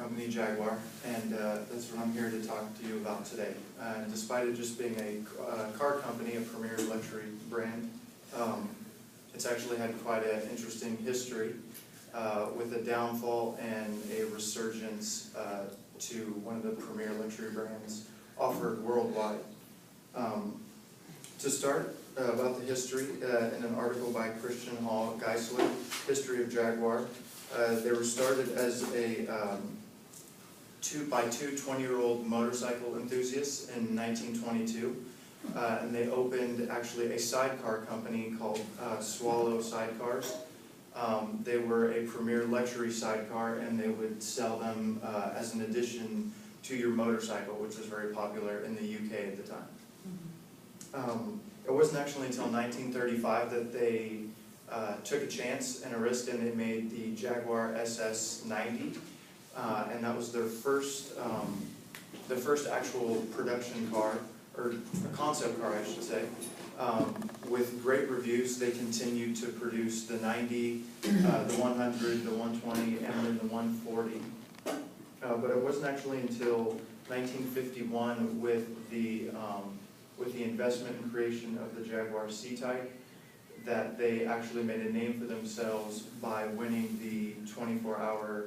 company, Jaguar, and that's what I'm here to talk to you about today. Despite it just being a car company, a premier luxury brand, it's actually had quite an interesting history with a downfall and a resurgence to one of the premier luxury brands offered worldwide. To start, about the history, in an article by Christian Hall Geisler, History of Jaguar, they were started as a two 20-year-old motorcycle enthusiasts in 1922, and they opened actually a sidecar company called Swallow Sidecars. They were a premier luxury sidecar, and they would sell them as an addition to your motorcycle, which was very popular in the UK at the time. It wasn't actually until 1935 that they took a chance and a risk, and they made the Jaguar SS90, and that was their first actual production car, or a concept car, I should say. With great reviews, they continued to produce the 90, the 100, the 120, and then the 140. But it wasn't actually until 1951 with the investment and creation of the Jaguar C-Type that they actually made a name for themselves by winning the 24-hour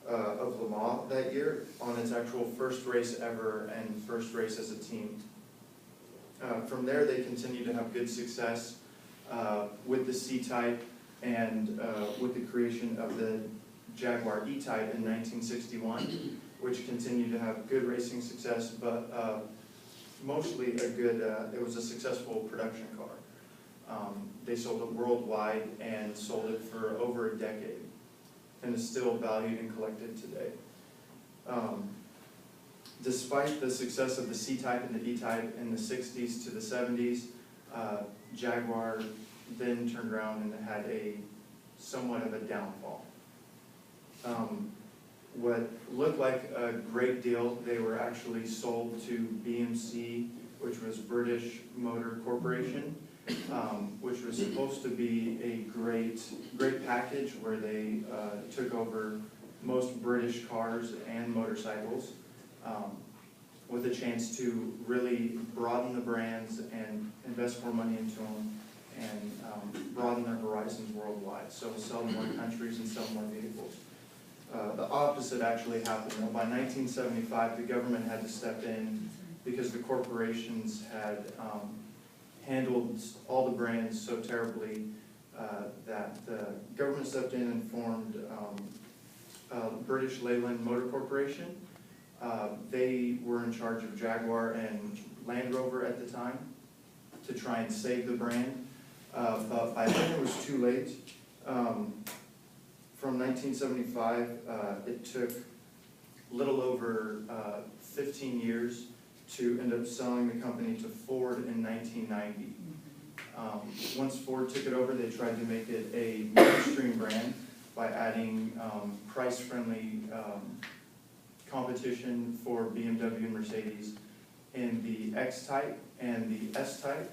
of Le Mans that year on its actual first race ever and first race as a team. From there, they continued to have good success with the C-Type and with the creation of the Jaguar E-Type in 1961, which continued to have good racing success, but mostly it was a successful production car. They sold it worldwide and sold it for over a decade, and is still valued and collected today. Despite the success of the C-Type and the E-Type in the 60s to the 70s, Jaguar then turned around and had somewhat of a downfall. What looked like a great deal, they were actually sold to BMC, which was British Motor Corporation, which was supposed to be a great package where they took over most British cars and motorcycles, with a chance to really broaden the brands and invest more money into them and broaden their horizons worldwide. So sell more countries and sell more vehicles. The opposite actually happened. By 1975, the government had to step in because the corporations had handled all the brands so terribly that the government stepped in and formed British Leyland Motor Corporation. They were in charge of Jaguar and Land Rover at the time to try and save the brand, but by then it was too late. From 1975, it took a little over 15 years to end up selling the company to Ford in 1990. Once Ford took it over, they tried to make it a mainstream brand by adding price-friendly competition for BMW and Mercedes in the X-Type and the S-Type.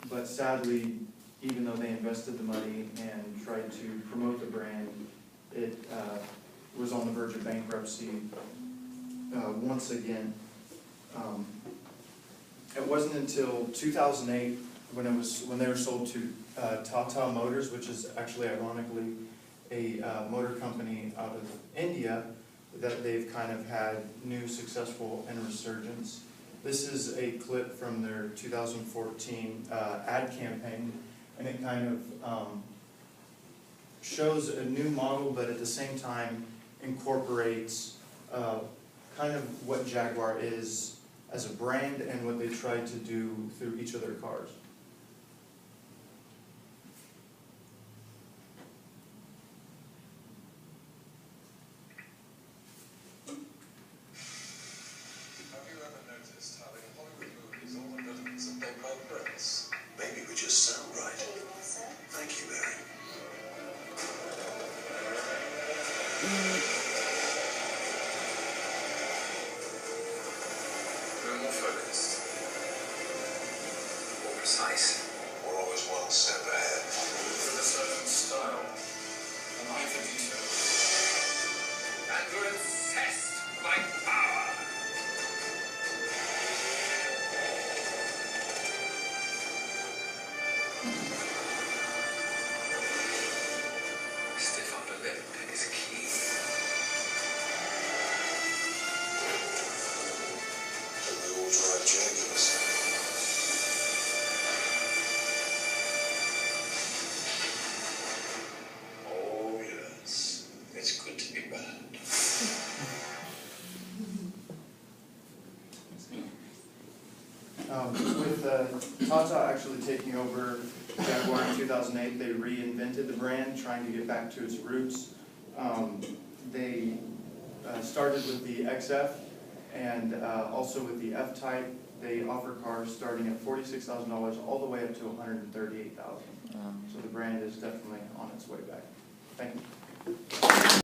But sadly, even though they invested the money and tried to promote the brand, it was on the verge of bankruptcy once again. It wasn't until 2008 when they were sold to Tata Motors, which is actually ironically a motor company out of India, that they've kind of had new successful and resurgence. This is a clip from their 2014 ad campaign, and it kind of shows a new model, but at the same time incorporates kind of what Jaguar is as a brand and what they tried to do through each of their cars. Maybe we just sound right. Thank you, Mary. We're more focused. More precise. We're always one step ahead. With a certain style. And I think you too. And we're obsessed by power. Stiff upper lip is key. And we all drive Jaguars. Oh, yes. It's good to be bad. With Tata actually taking over Jaguar in 2008, they reinvented the brand, trying to get back to its roots. They started with the XF and also with the F-Type. They offer cars starting at $46,000 all the way up to $138,000. So the brand is definitely on its way back. Thank you.